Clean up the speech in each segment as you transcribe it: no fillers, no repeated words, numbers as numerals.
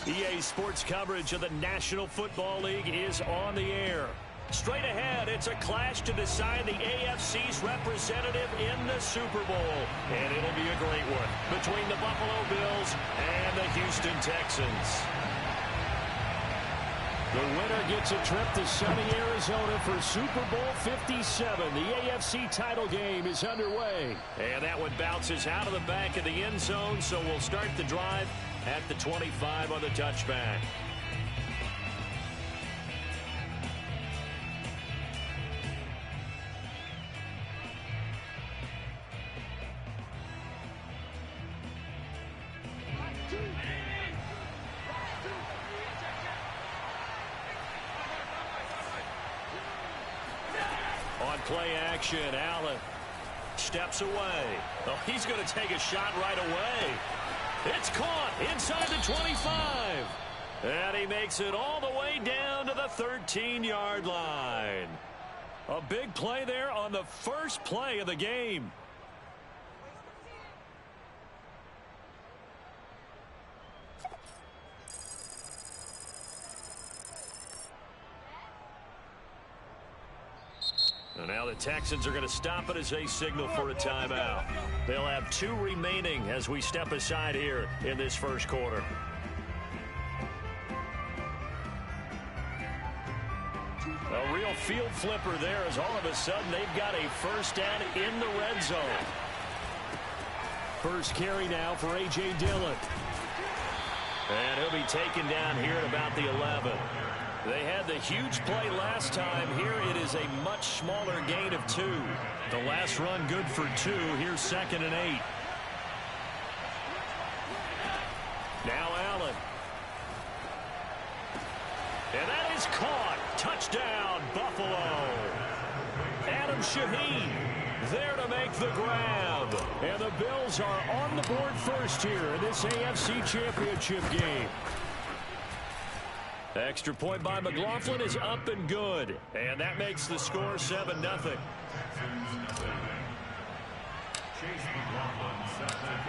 EA Sports coverage of the National Football League is on the air. Straight ahead, it's a clash to decide the AFC's representative in the Super Bowl. And it'll be a great one between the Buffalo Bills and the Houston Texans. The winner gets a trip to sunny Arizona for Super Bowl 57. The AFC title game is underway. And that one bounces out of the back of the end zone, so we'll start the drive at the 25 on the touchback. On play action, Allen steps away. Oh, he's going to take a shot right away. It's caught inside the 25. And he makes it all the way down to the 13-yard line. A big play there on the first play of the game. And now the Texans are going to stop it as they signal for a timeout. They'll have 2 remaining as we step aside here in this first quarter. A real field flipper there as all of a sudden they've got a first down in the red zone. First carry now for A.J. Dillon. And he'll be taken down here at about the 11. They had the huge play last time. Here it is a much smaller gain of 2. The last run good for 2. Here's 2nd and 8. Now Allen. And that is caught. Touchdown, Buffalo. Adam Shaheen there to make the grab. And the Bills are on the board first here in this AFC Championship game. Extra point by McLaughlin is up and good. And that makes the score 7-0.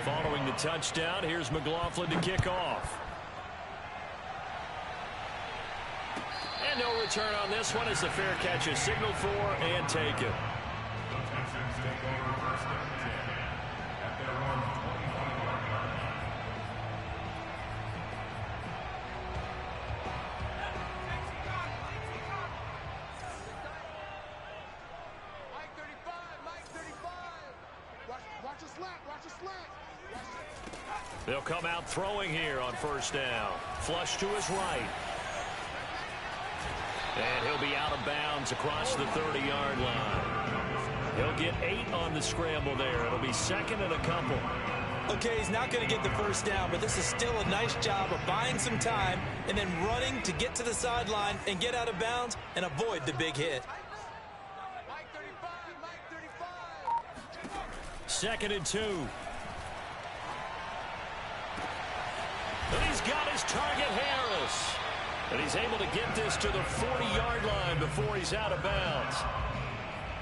Following the touchdown, here's McLaughlin to kick off. And no return on this one as the fair catch is signaled for and taken. They'll come out throwing here on first down. Flush to his right. And he'll be out of bounds across the 30-yard line. He'll get 8 on the scramble there. It'll be 2nd and a couple. Okay, he's not going to get the first down, but this is still a nice job of buying some time and then running to get to the sideline and get out of bounds and avoid the big hit. 2nd and 2. And he's got his target, Harris. And he's able to get this to the 40-yard line before he's out of bounds.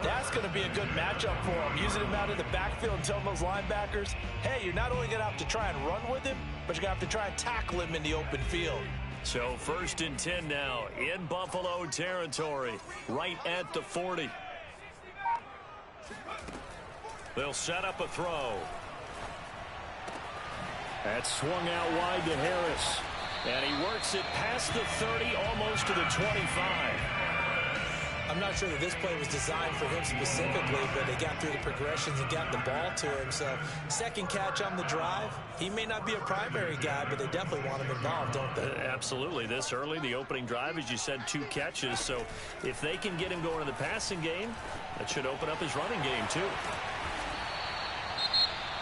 That's going to be a good matchup for him, using him out of the backfield and telling those linebackers, hey, you're not only going to have to try and run with him, but you're going to have to try and tackle him in the open field. So 1st and 10 now in Buffalo territory, right at the 40. They'll set up a throw. That's swung out wide to Harris. And he works it past the 30, almost to the 25. I'm not sure that this play was designed for him specifically, but they got through the progressions and got the ball to him. So, second catch on the drive. He may not be a primary guy, but they definitely want him involved, don't they? Absolutely. This early, the opening drive, as you said, 2 catches. So, if they can get him going in the passing game, that should open up his running game, too.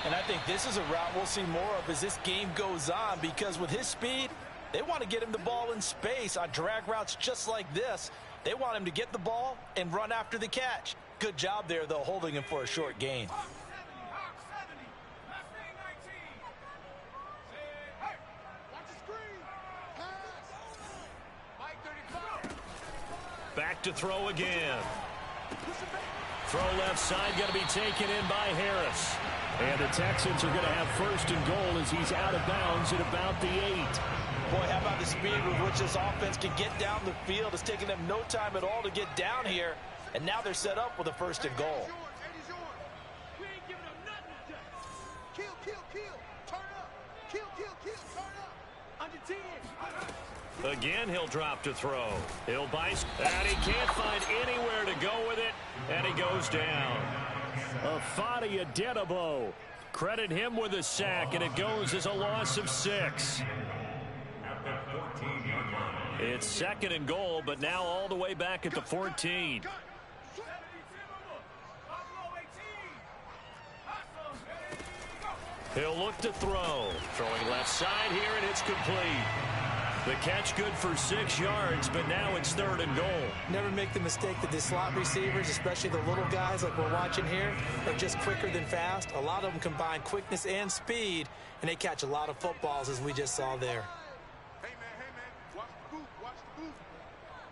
And I think this is a route we'll see more of as this game goes on, because with his speed, they want to get him the ball in space on drag routes just like this. They want him to get the ball and run after the catch. Good job there, though, holding him for a short gain. Back to throw again. Throw left side, going to be taken in by Harris. And the Texans are going to have first and goal as he's out of bounds at about the 8. Boy, how about the speed with which this offense can get down the field? It's taking them no time at all to get down here. And now they're set up with a first and goal. Again, he'll drop to throw. He'll bite, and he can't find anywhere to go with it, and he goes down. Afadi Adenabo. Credit him with a sack, and it goes as a loss of 6. It's second and goal, but now all the way back at the 14. He'll look to throw. Throwing left side here, and it's complete. The catch good for 6 yards, but now it's third and goal. Never make the mistake that the slot receivers, especially the little guys like we're watching here, are just quicker than fast. A lot of them combine quickness and speed, and they catch a lot of footballs, as we just saw there. Hey, man, watch the boot, watch the boot.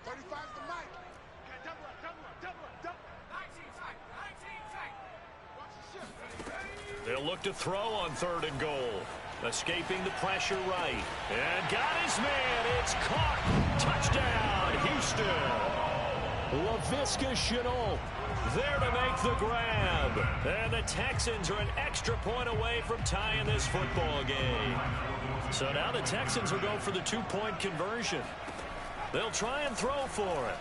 35's the mic. Double up. 19 tight. Watch the shift. They'll look to throw on third and goal. Escaping the pressure right. And got his man. It's caught. Touchdown, Houston. Laviska Shenault there to make the grab. And the Texans are an extra point away from tying this football game. So now the Texans will go for the 2-point conversion. They'll try and throw for it.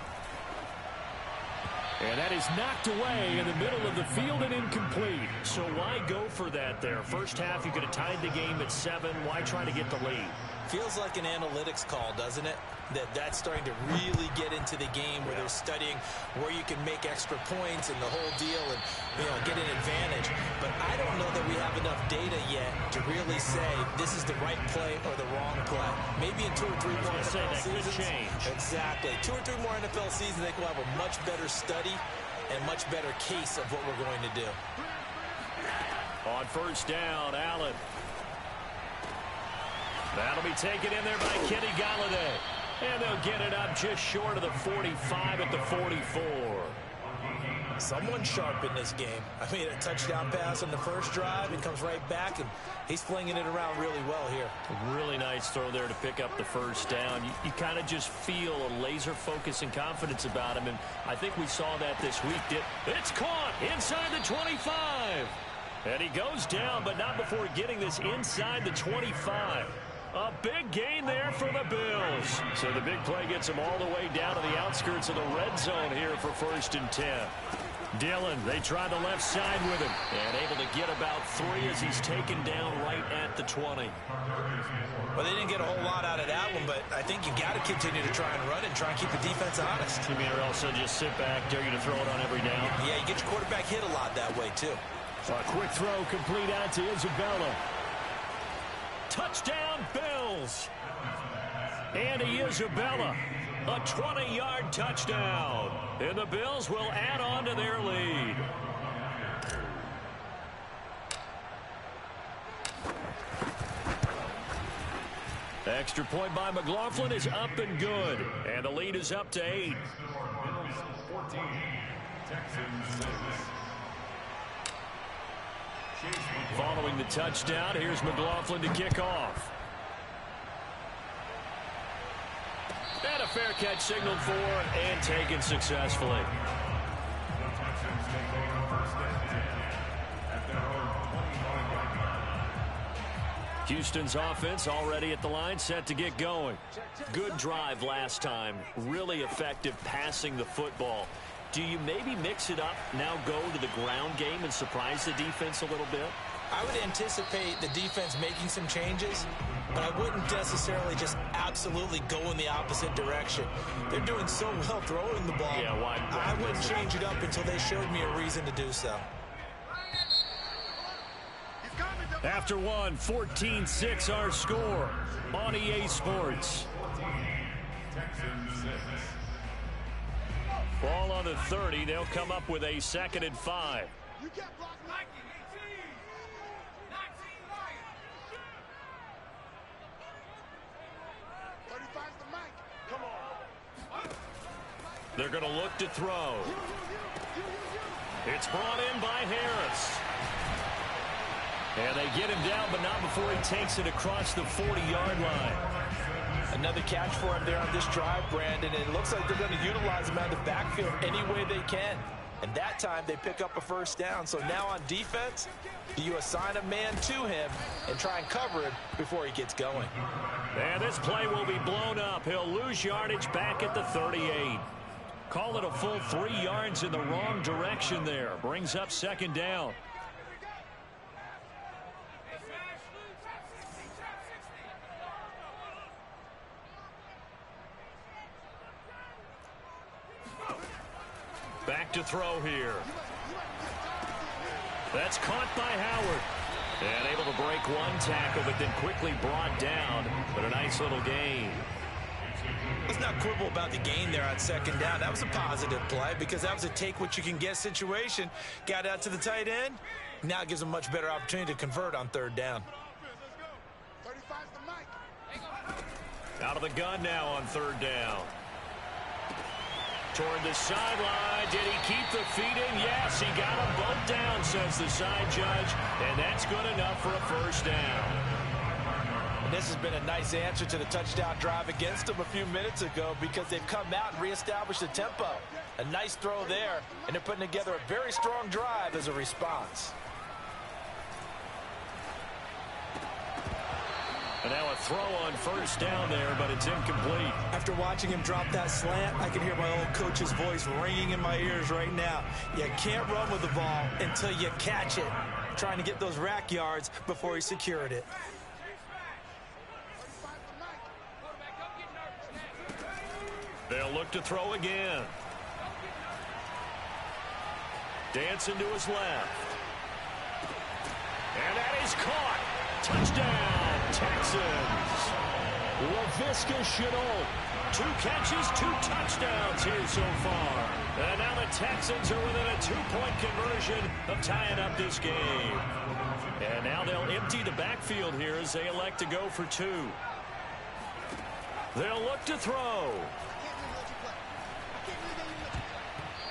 And that is knocked away in the middle of the field and incomplete. So why go for that there? First half, you could have tied the game at 7. Why try to get the lead? Feels like an analytics call, doesn't it? That's starting to really get into the game where they're studying where you can make extra points and the whole deal and, get an advantage. But I don't know that we have enough data yet to really say this is the right play or the wrong play. Maybe in 2 or 3 more NFL seasons. Could change. Exactly. 2 or 3 more NFL seasons, I think we'll have a much better study and much better case of what we're going to do. On first down, Allen. That'll be taken in there by Kenny Galladay. And they'll get it up just short of the 45 at the 44. Someone sharp in this game. I mean, a touchdown pass on the first drive and comes right back, and he's flinging it around really well here. A really nice throw there to pick up the first down. You kind of just feel a laser focus and confidence about him, and I think we saw that this week. It's caught inside the 25. And he goes down, but not before getting this inside the 25. A big gain there for the Bills. So the big play gets him all the way down to the outskirts of the red zone here for first and 10. Dillon, they try the left side with him. And able to get about 3 as he's taken down right at the 20. Well, they didn't get a whole lot out of that one, but I think you've got to continue to try and run it and try and keep the defense honest. You mean, or also just sit back, dare you to throw it on every down? Yeah, you get your quarterback hit a lot that way, too. A quick throw complete out to Isabella. Touchdown, Bills. Andy Isabella, a 20-yard touchdown. And the Bills will add on to their lead. Extra point by McLaughlin is up and good. And the lead is up to 8. Bills 14, Texans 6. Following the touchdown, here's McLaughlin to kick off. And a fair catch signaled for and taken successfully. Houston's offense already at the line, set to get going. Good drive last time. Really effective passing the football. Do you maybe mix it up, now go to the ground game and surprise the defense a little bit? I would anticipate the defense making some changes, but I wouldn't necessarily just absolutely go in the opposite direction. They're doing so well throwing the ball. Yeah, why I wouldn't change it up until they showed me a reason to do so. After one, 14-6 our score on EA Sports. Ball on the 30. They'll come up with a 2nd and 5. You can't block 19, 35's the mic. Come on. They're going to look to throw. It's brought in by Harris. And they get him down, but not before he takes it across the 40-yard line. Another catch for him there on this drive, Brandon. And it looks like they're going to utilize him out of the backfield any way they can. And that time they pick up a first down. So now on defense, you assign a man to him and try and cover him before he gets going. And this play will be blown up. He'll lose yardage back at the 38. Call it a full 3 yards in the wrong direction there. Brings up second down. Back to throw here. That's caught by Howard. And able to break one tackle, but then quickly brought down. But a nice little gain. Let's not quibble about the gain there on second down. That was a positive play because that was a take-what-you-can-get situation. Got out to the tight end. Now it gives them a much better opportunity to convert on third down. Out of the gun now on third down. Toward the sideline. Did he keep the feet in? Yes, he got them both down, says the side judge. And that's good enough for a first down. And this has been a nice answer to the touchdown drive against them a few minutes ago because they've come out and reestablished the tempo. A nice throw there, and they're putting together a very strong drive as a response. And now a throw on first down there, but it's incomplete. After watching him drop that slant, I can hear my old coach's voice ringing in my ears right now. You can't run with the ball until you catch it. Trying to get those rack yards before he secured it. They'll look to throw again. Dancing to his left. And that is caught. Touchdown, Texans. LaVisca Chenault. 2 catches, 2 touchdowns here so far. And now the Texans are within a 2-point conversion of tying up this game. And now they'll empty the backfield here as they elect to go for 2. They'll look to throw.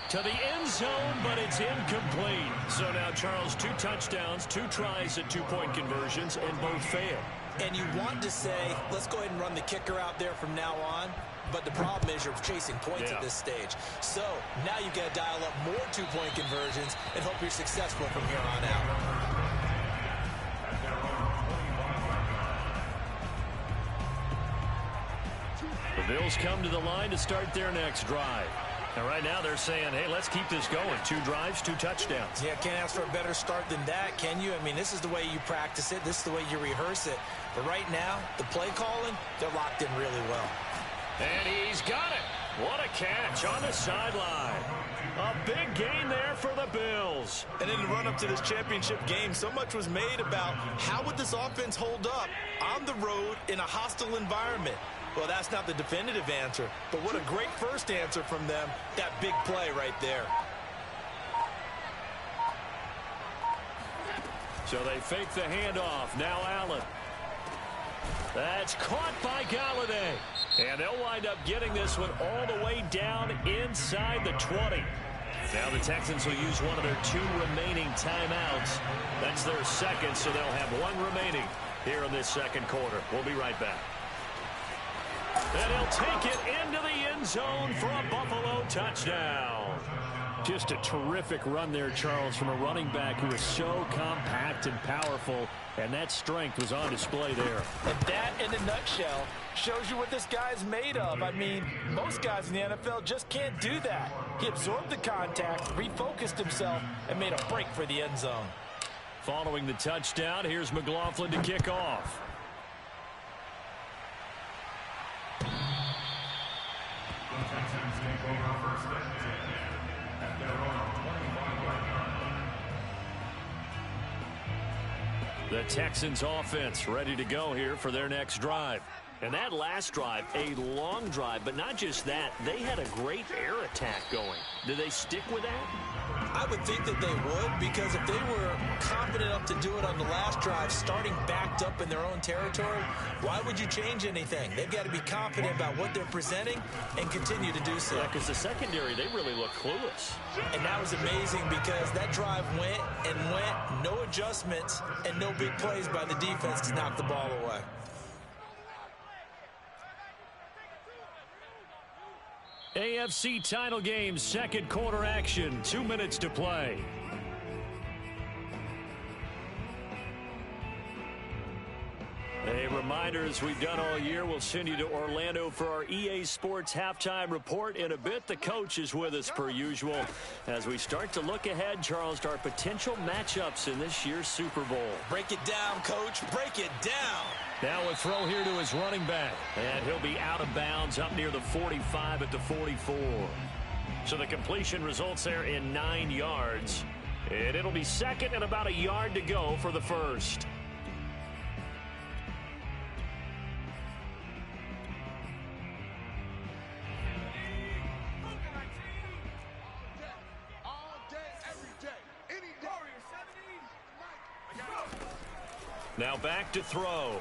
To the end zone, but it's incomplete. So now, Charles, 2 touchdowns, 2 tries at 2-point conversions, and both fail. And you want to say, let's go ahead and run the kicker out there from now on. But the problem is you're chasing points at this stage. So now you've got to dial up more 2-point conversions and hope you're successful from here on out. The Bills come to the line to start their next drive. And right now they're saying, hey, let's keep this going. 2 drives, 2 touchdowns. Yeah, can't ask for a better start than that, can you? I mean, this is the way you practice it. This is the way you rehearse it. But right now, the play calling, they're locked in really well. And he's got it. What a catch on the sideline. A big gain there for the Bills. And in the run-up to this championship game, so much was made about how would this offense hold up on the road in a hostile environment. Well, that's not the definitive answer, but what a great first answer from them, that big play right there. So they fake the handoff. Now Allen. That's caught by Galladay. And they'll wind up getting this one all the way down inside the 20. Now the Texans will use one of their 2 remaining timeouts. That's their second, so they'll have 1 remaining here in this second quarter. We'll be right back. And he'll take it into the end zone for a Buffalo touchdown. Just a terrific run there, Charles, from a running back who is so compact and powerful, and that strength was on display there. And that, in a nutshell, shows you what this guy's made of. I mean, most guys in the NFL just can't do that. He absorbed the contact, refocused himself, and made a break for the end zone. Following the touchdown, here's McLaughlin to kick off. The Texans offense ready to go here for their next drive. And that last drive, a long drive, but not just that, they had a great air attack going. Do they stick with that? I would think that they would, because if they were confident enough to do it on the last drive, starting backed up in their own territory, why would you change anything? They've got to be confident about what they're presenting and continue to do so. Yeah, because the secondary, they really look clueless. And that was amazing because that drive went and went, no adjustments and no big plays by the defense to knock the ball away. AFC title game, second quarter action, 2 minutes to play. A reminder, as we've done all year, we'll send you to Orlando for our EA Sports halftime report. In a bit, the coach is with us per usual as we start to look ahead, Charles, to our potential matchups in this year's Super Bowl. Break it down, Coach. Break it down. Now a throw here to his running back. And he'll be out of bounds up near the 45 at the 44. So the completion results there in 9 yards. And it'll be second and about a yard to go for the first. Now back to throw.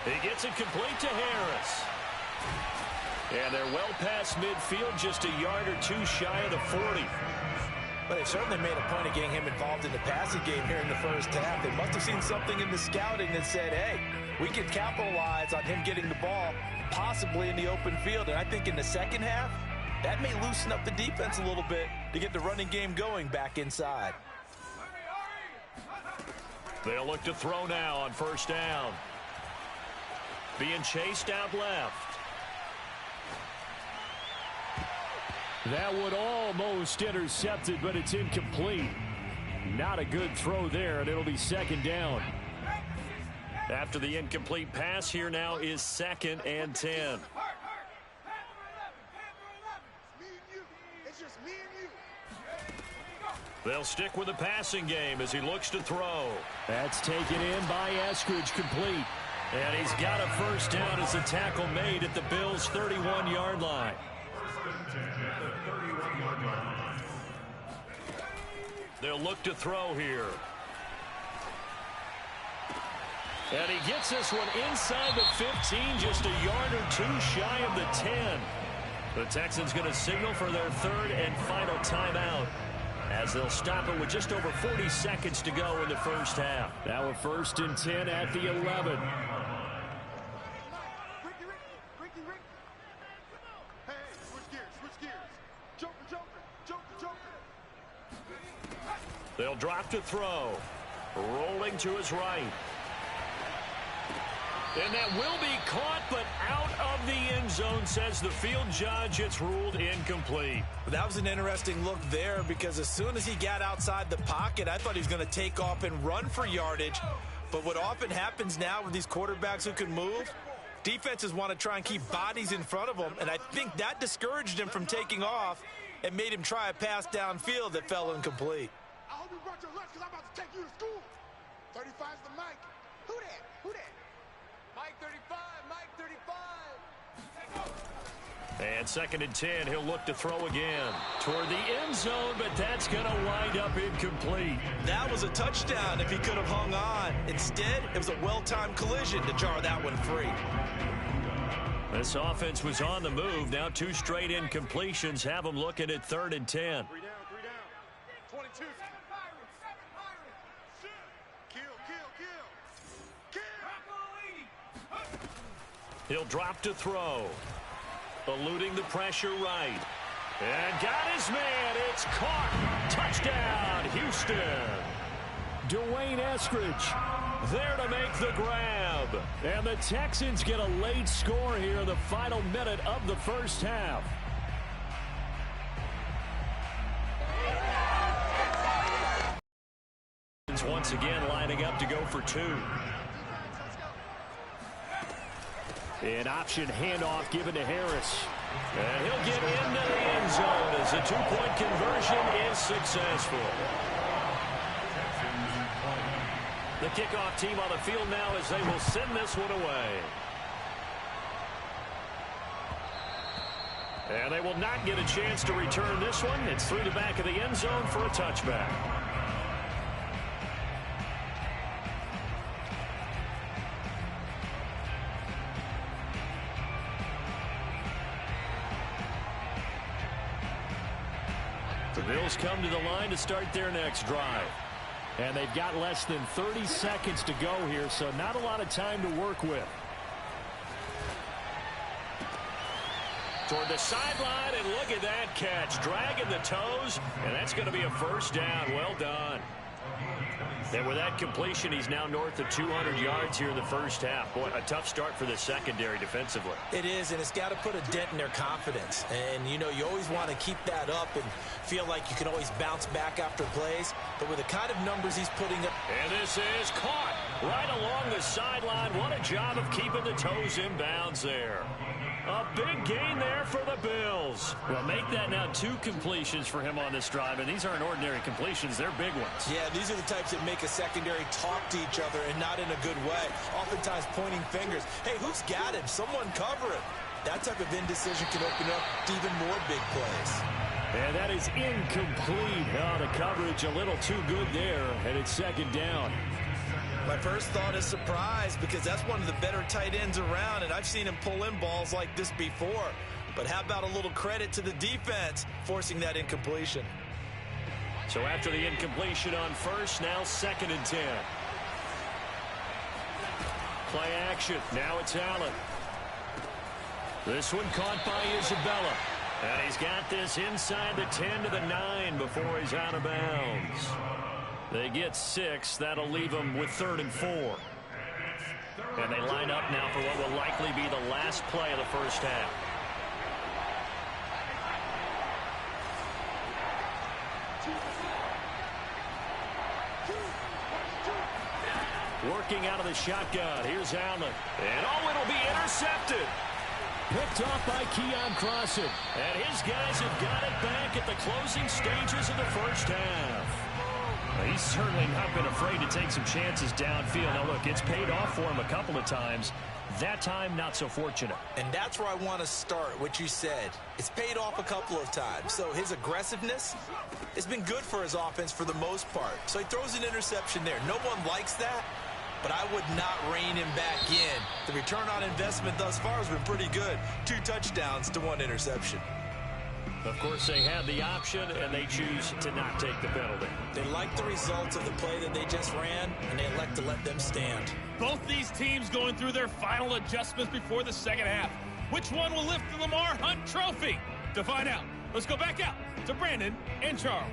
He gets it complete to Harris. And they're well past midfield, just a yard or two shy of the 40. But they certainly made a point of getting him involved in the passing game here in the first half. They must have seen something in the scouting that said, hey, we can capitalize on him getting the ball, possibly in the open field. And I think in the second half, that may loosen up the defense a little bit to get the running game going back inside. They'll look to throw now on first down. Being chased out left. That would almost intercepted, but it's incomplete. Not a good throw there, and it'll be second down. After the incomplete pass, here now is 2nd and 10. They'll stick with the passing game as he looks to throw. That's taken in by Eskridge, complete. And he's got a first down as the tackle made at the Bills' 31-yard line. They'll look to throw here. And he gets this one inside the 15, just a yard or two shy of the 10. The Texans going to signal for their third and final timeout, as they'll stop it with just over 40 seconds to go in the first half. Now a 1st and 10 at the 11. They'll drop to throw. Rolling to his right. And that will be caught, but out of the end zone, says the field judge. It's ruled incomplete. That was an interesting look there, because as soon as he got outside the pocket, I thought he was going to take off and run for yardage. But what often happens now with these quarterbacks who can move, defenses want to try and keep bodies in front of them, and I think that discouraged him from taking off and made him try a pass downfield that fell incomplete. I hope you brought your lunch, because I'm about to take you to school. 35's the mic. Who that? Who that? Mike 35, Mike 35. And 2nd and 10, he'll look to throw again toward the end zone, but that's going to wind up incomplete. That was a touchdown if he could have hung on. Instead, it was a well-timed collision to jar that one free. This offense was on the move. Now 2 straight incompletions have them looking at 3rd and 10. 3 down. 22. He'll drop to throw. Eluding the pressure right. And got his man. It's caught. Touchdown, Houston. Dwayne Eskridge there to make the grab. And the Texans get a late score here in the final minute of the first half. Once again lining up to go for 2. An option handoff given to Harris. And he'll get into the end zone as the 2-point conversion is successful. The kickoff team on the field now as they will send this one away. And they will not get a chance to return this one. It's through the back of the end zone for a touchback. The Bills come to the line to start their next drive. And they've got less than 30 seconds to go here, so not a lot of time to work with. Toward the sideline, and look at that catch. Dragging the toes, and that's going to be a first down. Well done. And with that completion, he's now north of 200 yards here in the first half. Boy, a tough start for the secondary defensively. It is, and it's got to put a dent in their confidence. And, you know, you always want to keep that up and feel like you can always bounce back after plays. But with the kind of numbers he's putting up. And this is caught right along the sideline. What a job of keeping the toes in bounds there. A big gain there for the Bills. Well, make that now 2 completions for him on this drive, and these aren't ordinary completions. They're big ones. Yeah, these are the types that make a secondary talk to each other and not in a good way. Oftentimes pointing fingers. Hey, who's got him? Someone cover it. That type of indecision can open up to even more big plays. And that is incomplete. Oh, the coverage a little too good there, and it's second down. My first thought is surprise because that's one of the better tight ends around, and I've seen him pull in balls like this before. But how about a little credit to the defense forcing that incompletion? So after the incompletion on first, now 2nd and 10. Play action. Now it's Allen. This one caught by Isabella. And he's got this inside the 10 to the 9 before he's out of bounds. They get 6. That'll leave them with 3rd and 4. And they line up now for what will likely be the last play of the first half. Working out of the shotgun. Here's Allen. And oh, it'll be intercepted. Picked off by Keon Crossan. And his guys have got it back at the closing stages of the first half. He's certainly not been afraid to take some chances downfield. Now, look, it's paid off for him a couple of times. That time, not so fortunate. And that's where I want to start, what you said. It's paid off a couple of times. So his aggressiveness has been good for his offense for the most part. So he throws an interception there. No one likes that, but I would not rein him back in. The return on investment thus far has been pretty good. 2 touchdowns to 1 interception. Of course, they had the option, and they choose to not take the penalty. They like the results of the play that they just ran, and they elect to let them stand. Both these teams going through their final adjustments before the second half. Which one will lift the Lamar Hunt Trophy? To find out, let's go back out to Brandon and Charles.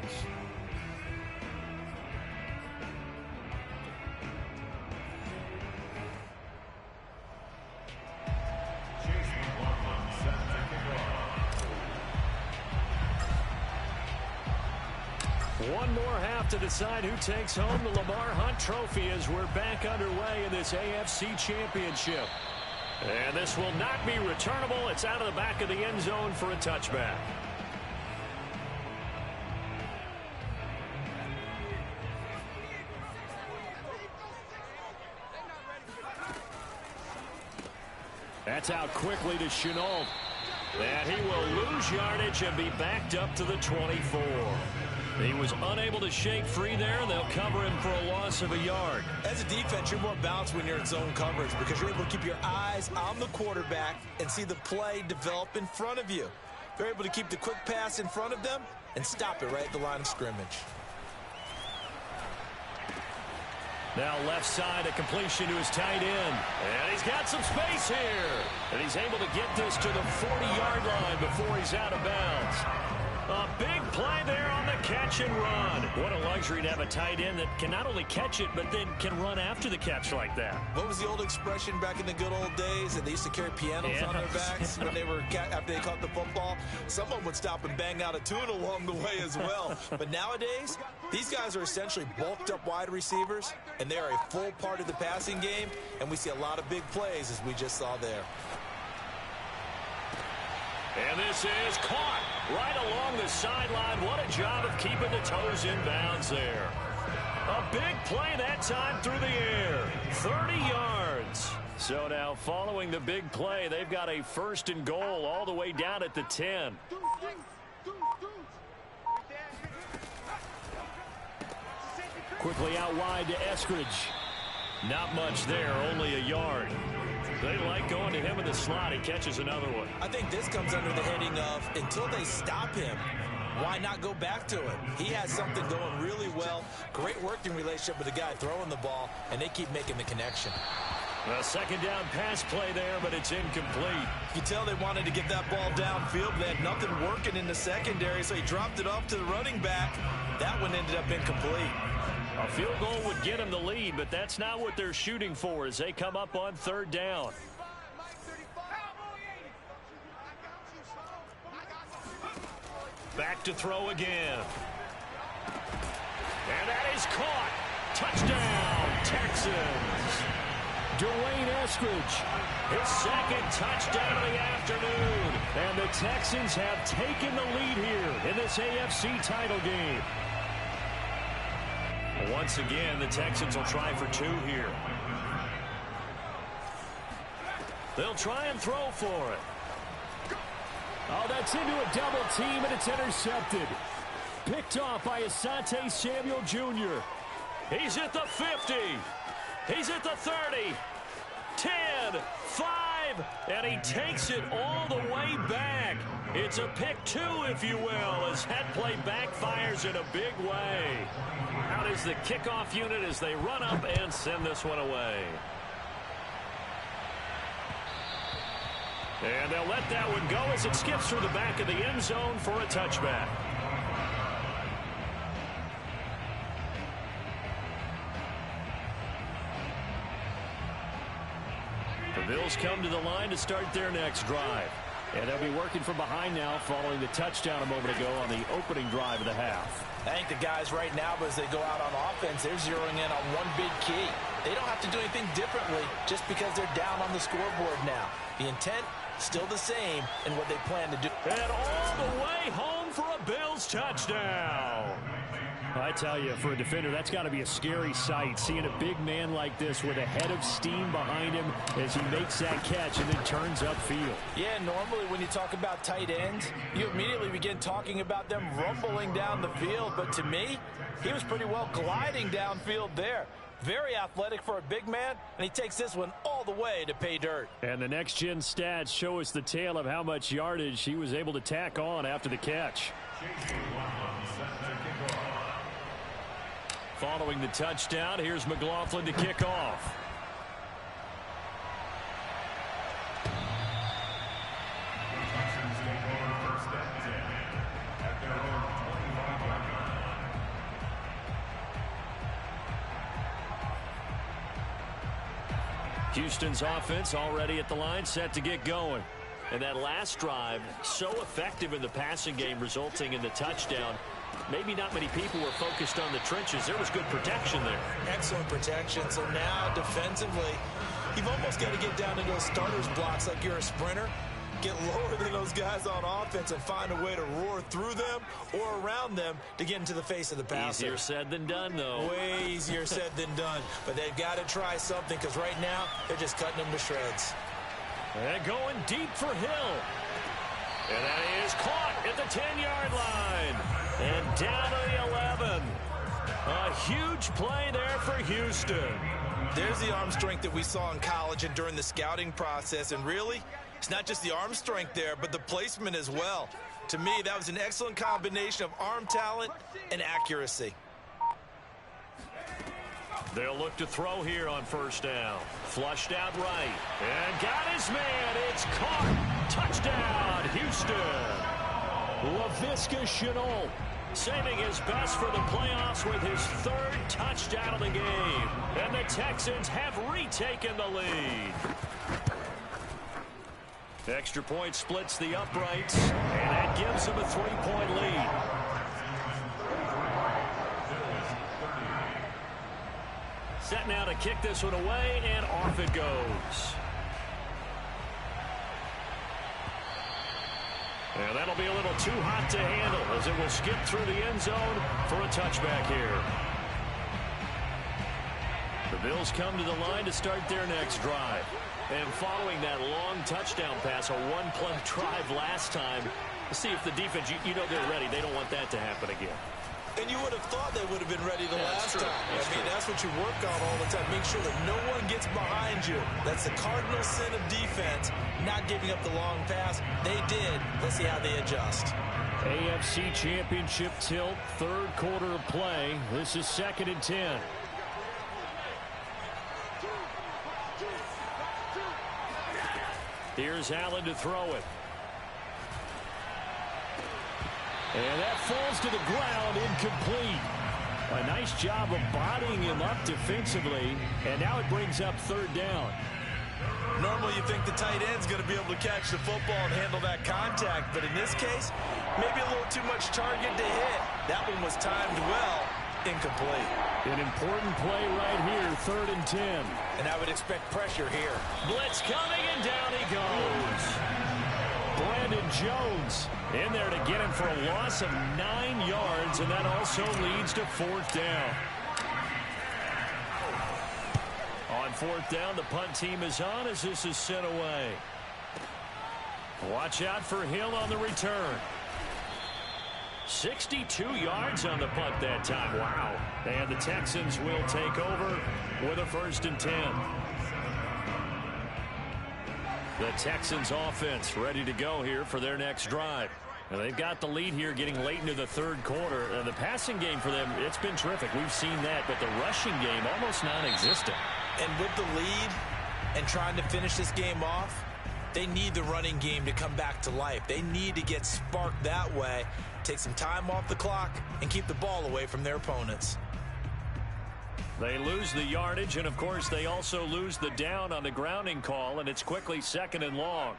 One more half to decide who takes home the Lamar Hunt Trophy as we're back underway in this AFC Championship. And this will not be returnable. It's out of the back of the end zone for a touchback. That's out quickly to Chenault. And he will lose yardage and be backed up to the 24. He was unable to shake free there, and they'll cover him for a loss of a yard. As a defense, you're more balanced when you're in zone coverage because you're able to keep your eyes on the quarterback and see the play develop in front of you. They're able to keep the quick pass in front of them and stop it right at the line of scrimmage. Now left side, a completion to his tight end. And he's got some space here. And he's able to get this to the 40-yard line before he's out of bounds. A big play there on the catch and run. What a luxury to have a tight end that can not only catch it, but then can run after the catch like that. What was the old expression back in the good old days that they used to carry pianos on their backs when they were after they caught the football? Someone would stop and bang out a tune along the way as well. But nowadays, these guys are essentially bulked up wide receivers, and they are a full part of the passing game, and we see a lot of big plays as we just saw there. And this is caught right along the sideline. What a job of keeping the toes in bounds there. A big play that time through the air. 30 yards. So now following the big play, they've got a 1st and goal all the way down at the 10. Quickly out wide to Eskridge. Not much there, only a yard. They like going to him in the slot. He catches another one. I think this comes under the heading of until they stop him, why not go back to it? He has something going really well. Great working relationship with the guy throwing the ball, and they keep making the connection. A 2nd down pass play there, but it's incomplete. You can tell they wanted to get that ball downfield, but they had nothing working in the secondary, so he dropped it off to the running back. That one ended up incomplete. A field goal would get him the lead, but that's not what they're shooting for as they come up on 3rd down. Back to throw again. And that is caught. Touchdown, Texans. Dwayne Eskridge, his 2nd touchdown of the afternoon. And the Texans have taken the lead here in this AFC title game. Once again, the Texans will try for 2 here. They'll try and throw for it. Oh, that's into a double team, and it's intercepted. Picked off by Asante Samuel Jr. He's at the 50. He's at the 30. 10, 5, and he takes it all the way back. It's a pick 2, if you will, as that play backfires in a big way. Out is the kickoff unit as they run up and send this one away. And they'll let that one go as it skips through the back of the end zone for a touchback. The Bills come to the line to start their next drive. And they'll be working from behind now following the touchdown a moment ago on the opening drive of the half. I think the guys right now, as they go out on offense, they're zeroing in on one big key. They don't have to do anything differently just because they're down on the scoreboard now. The intent, still the same in what they plan to do. And all the way home for a Bills touchdown. I tell you, for a defender, that's got to be a scary sight, seeing a big man like this with a head of steam behind him as he makes that catch and then turns upfield. Yeah, normally when you talk about tight ends, you immediately begin talking about them rumbling down the field. But to me, he was pretty well gliding downfield there. Very athletic for a big man, and he takes this one all the way to pay dirt. And the next-gen stats show us the tale of how much yardage he was able to tack on after the catch. Following the touchdown, here's McLaughlin to kick off. Houston's offense already at the line, set to get going. And that last drive, so effective in the passing game, resulting in the touchdown. Maybe not many people were focused on the trenches. There was good protection there. Excellent protection. So now defensively, you've almost got to get down into those starters blocks like you're a sprinter. Get lower than those guys on offense and find a way to roar through them or around them to get into the face of the passer. Easier said than done, though. Way easier said than done. But they've got to try something because right now they're just cutting them to shreds. And going deep for Hill. And that is caught at the 10-yard line. And down to the 11. A huge play there for Houston. There's the arm strength that we saw in college and during the scouting process. And really, it's not just the arm strength there, but the placement as well. To me, that was an excellent combination of arm talent and accuracy. They'll look to throw here on first down. Flushed out right. And got his man. It's caught. Touchdown, Houston. Laviska Shenault saving his best for the playoffs with his 3rd touchdown of the game. And the Texans have retaken the lead. Extra point splits the uprights, and that gives them a 3-point lead. Set now to kick this one away, and off it goes. And that'll be a little too hot to handle as it will skip through the end zone for a touchback here. The Bills come to the line to start their next drive. And following that long touchdown pass, a one-play drive last time, see if the defense, you know they're ready. They don't want that to happen again. And you would have thought they would have been ready the last time. That's what you work on all the time. Make sure that no one gets behind you. That's the cardinal sin of defense, not giving up the long pass. They did. Let's see how they adjust. AFC Championship tilt, third quarter of play. This is 2nd and 10. Here's Allen to throw it. And that falls to the ground, incomplete. A nice job of bodying him up defensively, and now it brings up 3rd down. Normally you think the tight end's going to be able to catch the football and handle that contact, but in this case, maybe a little too much target to hit. That one was timed well, incomplete. An important play right here, 3rd and 10. And I would expect pressure here. Blitz coming, and down he goes. Brandon Jones in there to get him for a loss of 9 yards, and that also leads to 4th down. On 4th down, the punt team is on as this is sent away. Watch out for Hill on the return. 62 yards on the punt that time. Wow. And the Texans will take over with a 1st and 10. The Texans offense ready to go here for their next drive. And they've got the lead here getting late into the 3rd quarter. The passing game for them, it's been terrific. We've seen that, but the rushing game almost non-existent. And with the lead and trying to finish this game off, they need the running game to come back to life. They need to get sparked that way, take some time off the clock, and keep the ball away from their opponents. They lose the yardage, and of course they also lose the down on the grounding call, and it's quickly 2nd and long.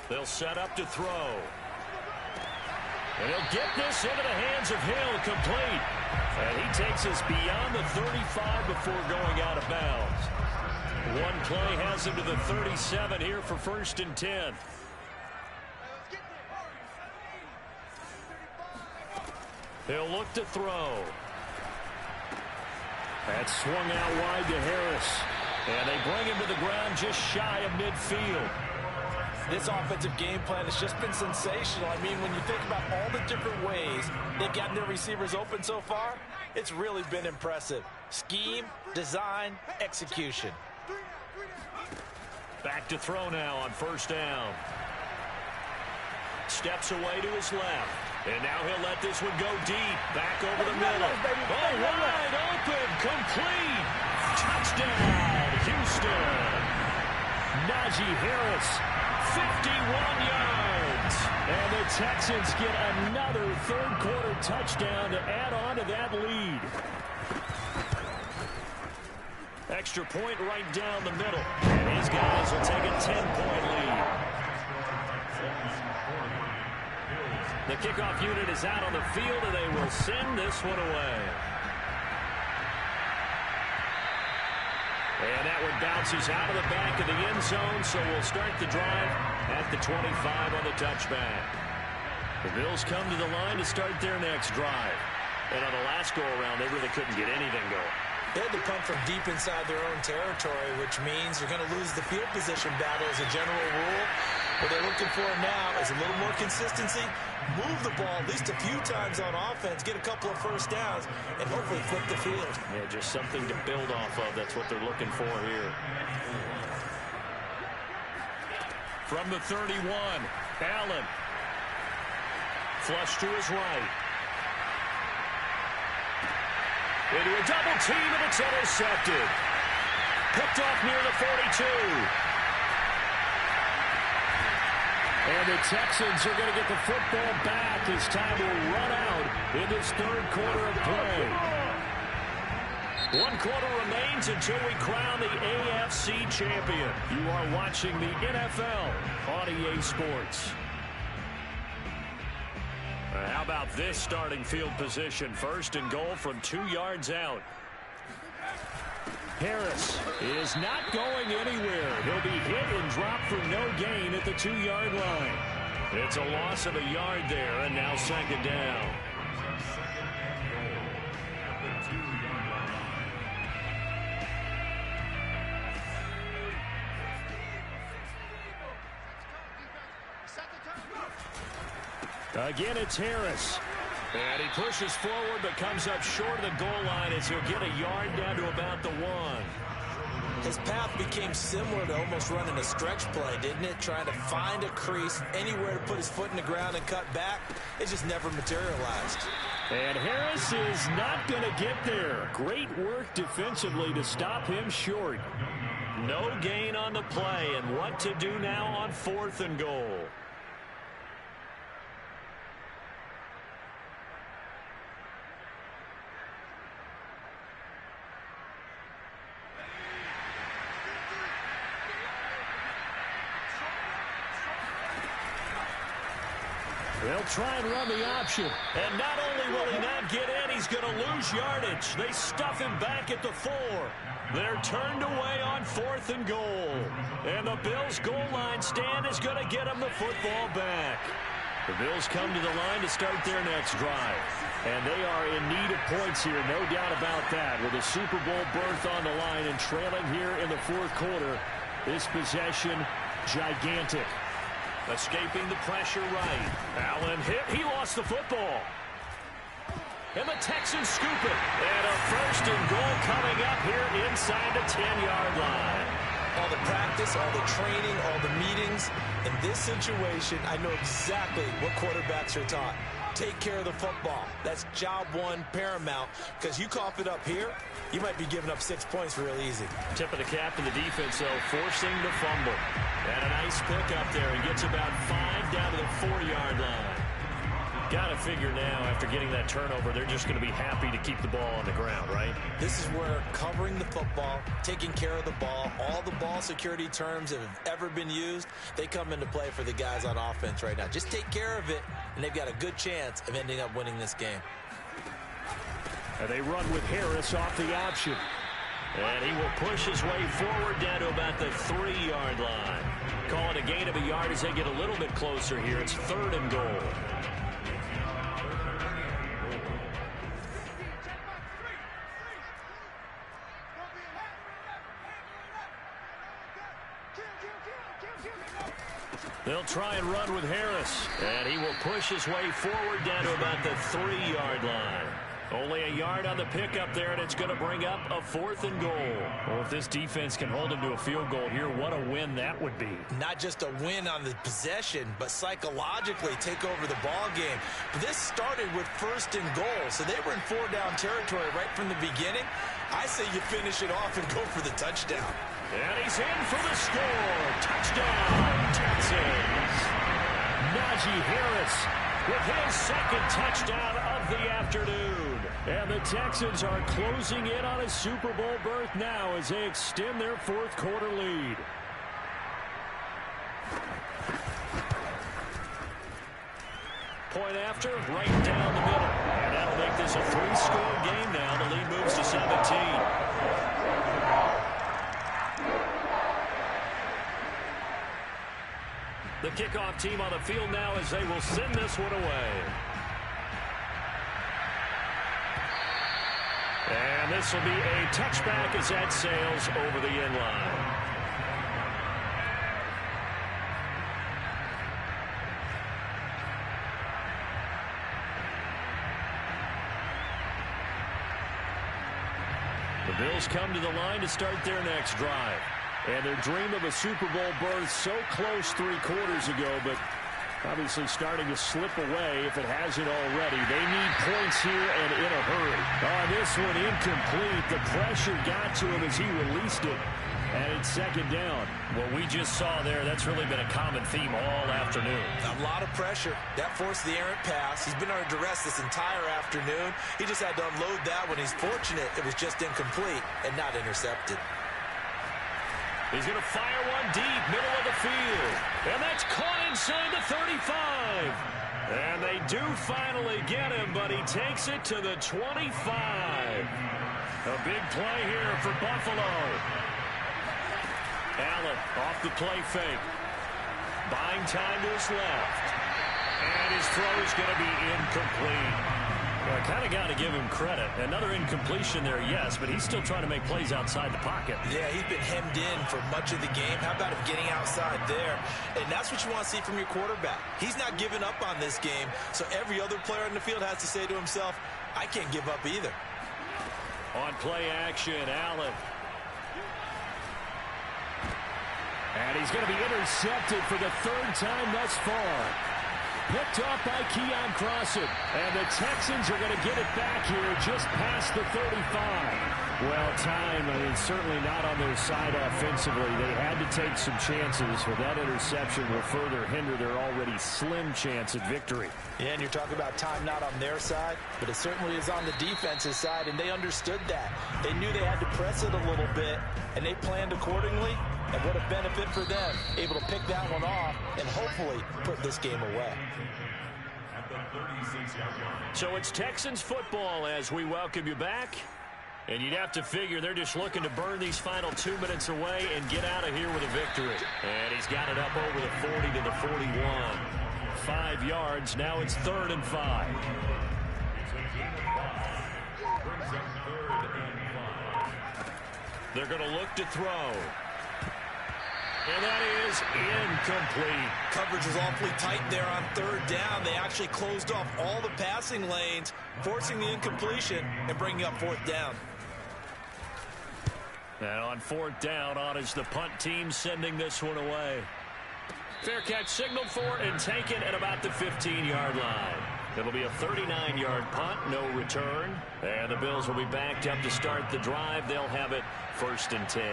They'll set up to throw. And he'll get this into the hands of Hill, complete. And he takes us beyond the 35 before going out of bounds. One play has him to the 37 here for 1st and 10. He'll look to throw. That's swung out wide to Harris. And they bring him to the ground just shy of midfield. This offensive game plan has just been sensational. I mean, when you think about all the different ways they've gotten their receivers open so far, it's really been impressive. Scheme, design, execution. Back to throw now on 1st down. Steps away to his left. And now he'll let this one go deep. Back over the middle. Oh, wide open. Complete. Touchdown, Houston. Najee Harris, 51 yards. And the Texans get another 3rd quarter touchdown to add on to that lead. Extra point right down the middle. And his guys will take a 10-point lead. The kickoff unit is out on the field, and they will send this one away. And that one bounces out of the back of the end zone, so we'll start the drive at the 25 on the touchback. The Bills come to the line to start their next drive. And on the last go-around, they really couldn't get anything going. They had to punt from deep inside their own territory, which means they're going to lose the field position battle as a general rule. What they're looking for now is a little more consistency, move the ball at least a few times on offense, get a couple of 1st downs, and hopefully flip the field. Yeah, just something to build off of. That's what they're looking for here. From the 31, Allen. Flush to his right. Into a double team, and it's intercepted. Picked off near the 42. And the Texans are going to get the football back as time will run out in this 3rd quarter of play. 1 quarter remains until we crown the AFC champion. You are watching the NFL on EA Sports. How about this starting field position? 1st and goal from 2 yards out. Harris is not going anywhere. He'll be hit and dropped for no gain at the 2-yard line. It's a loss of a yard there, and now 2nd down. Again, it's Harris. And he pushes forward but comes up short of the goal line as he'll get a yard down to about the 1. His path became similar to almost running a stretch play, didn't it? Trying to find a crease, anywhere to put his foot in the ground and cut back. It just never materialized. And Harris is not going to get there. Great work defensively to stop him short. No gain on the play, and what to do now on 4th and goal. They'll try and run the option. And not only will he not get in, he's going to lose yardage. They stuff him back at the 4. They're turned away on 4th and goal. And the Bills' goal line stand is going to get him the football back. The Bills come to the line to start their next drive. And they are in need of points here, no doubt about that. With a Super Bowl berth on the line and trailing here in the 4th quarter. This possession, gigantic. Escaping the pressure right. Allen hit. He lost the football. And the Texans scoop it. And a 1st and goal coming up here inside the 10-yard line. All the practice, all the training, all the meetings. In this situation, I know exactly what quarterbacks are taught. Take care of the football. That's job 1 paramount. Because you cough it up here, you might be giving up 6 points real easy. Tip of the cap to the defense, though, forcing the fumble. And a nice pick up there. He gets about 5 down to the 4-yard line. Got to figure now, after getting that turnover, they're just going to be happy to keep the ball on the ground, right? This is where covering the football, taking care of the ball, all the ball security terms that have ever been used, they come into play for the guys on offense right now. Just take care of it, and they've got a good chance of ending up winning this game. And they run with Harris off the option. And he will push his way forward down to about the 3-yard line. Call it a gain of a yard as they get a little bit closer here. It's 3rd and goal. They'll try and run with Harris. And he will push his way forward down to about the 3-yard line. Only a yard on the pickup there, and it's going to bring up a 4th and goal. Well, if this defense can hold him to a field goal here, what a win that would be. Not just a win on the possession, but psychologically take over the ball game. But this started with 1st and goal, so they were in 4-down territory right from the beginning. I say you finish it off and go for the touchdown. And he's in for the score. Touchdown, Texans. Najee Harris with his 2nd touchdown of the afternoon. And the Texans are closing in on a Super Bowl berth now as they extend their 4th quarter lead. Point after, right down the middle. And that'll make this a 3-score game now. The lead moves to 17. The kickoff team on the field now as they will send this one away. And this will be a touchback as that sails over the end line. The Bills come to the line to start their next drive. And their dream of a Super Bowl berth so close 3 quarters ago, but obviously starting to slip away if it hasn't already. They need points here and in a hurry. On this one, incomplete. The pressure got to him as he released it. And it's 2nd down. What we just saw there, that's really been a common theme all afternoon. A lot of pressure. That forced the errant pass. He's been under duress this entire afternoon. He just had to unload that one. He's fortunate it was just incomplete and not intercepted. He's going to fire one deep, middle of the field. And that's caught inside the 35. And they do finally get him, but he takes it to the 25. A big play here for Buffalo. Allen off the play fake. Buying time to his left. And his throw is going to be incomplete. Well, I kind of got to give him credit. Another incompletion there, yes, but he's still trying to make plays outside the pocket. Yeah, he's been hemmed in for much of the game. How about him getting outside there? And that's what you want to see from your quarterback. He's not giving up on this game, so every other player in the field has to say to himself, I can't give up either. On play action, Allen. And he's going to be intercepted for the third time thus far. Picked off by Keon Crossan. And the Texans are going to get it back here just past the 35. Well, time, certainly not on their side offensively. They had to take some chances, but that interception will further hinder their already slim chance at victory. Yeah, and you're talking about time not on their side, but it certainly is on the defense's side, and they understood that. They knew they had to press it a little bit, and they planned accordingly. And what a benefit for them, able to pick that one off and hopefully put this game away. So it's Texans football as we welcome you back. And you'd have to figure they're just looking to burn these final 2 minutes away and get out of here with a victory. And he's got it up over the 40 to the 41. 5 yards. Now it's 3rd and 5. They're going to look to throw. And that is incomplete. Coverage was awfully tight there on 3rd down. They actually closed off all the passing lanes, forcing the incompletion and bringing up 4th down. And on 4th down, on is the punt team sending this one away. Fair catch signaled for and taken at about the 15-yard line. It'll be a 39-yard punt, no return. And the Bills will be backed up to start the drive. They'll have it 1st and 10.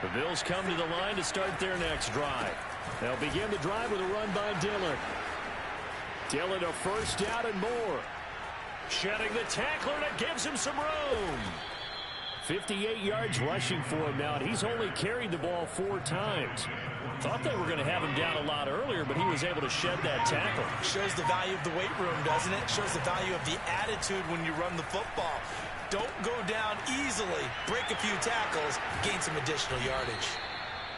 The Bills come to the line to start their next drive. They'll begin the drive with a run by Dillon. Dillon a 1st down and more. Shedding the tackler, and it gives him some room. 58 yards rushing for him now, and he's only carried the ball 4 times. Thought they were going to have him down a lot earlier, but he was able to shed that tackle. Shows the value of the weight room, doesn't it? Shows the value of the attitude when you run the football. Don't go down easily. Break a few tackles, gain some additional yardage.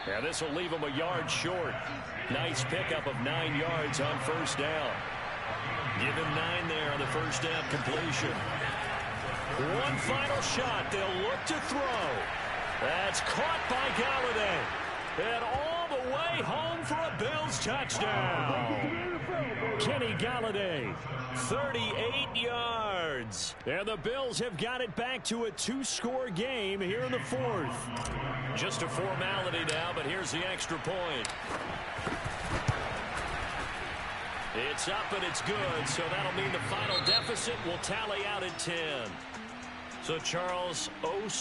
Yeah, this will leave him a yard short. Nice pickup of 9 yards on 1st down. Give him 9 there on the 1st down completion. One final shot. They'll look to throw. That's caught by Galladay. And all the way home for a Bills touchdown. Kenny Galladay, 38 yards. And the Bills have got it back to a 2-score game here in the 4th. Just a formality now, but here's the extra point. It's up and it's good, so that'll mean the final deficit will tally out at 10. So, Charles,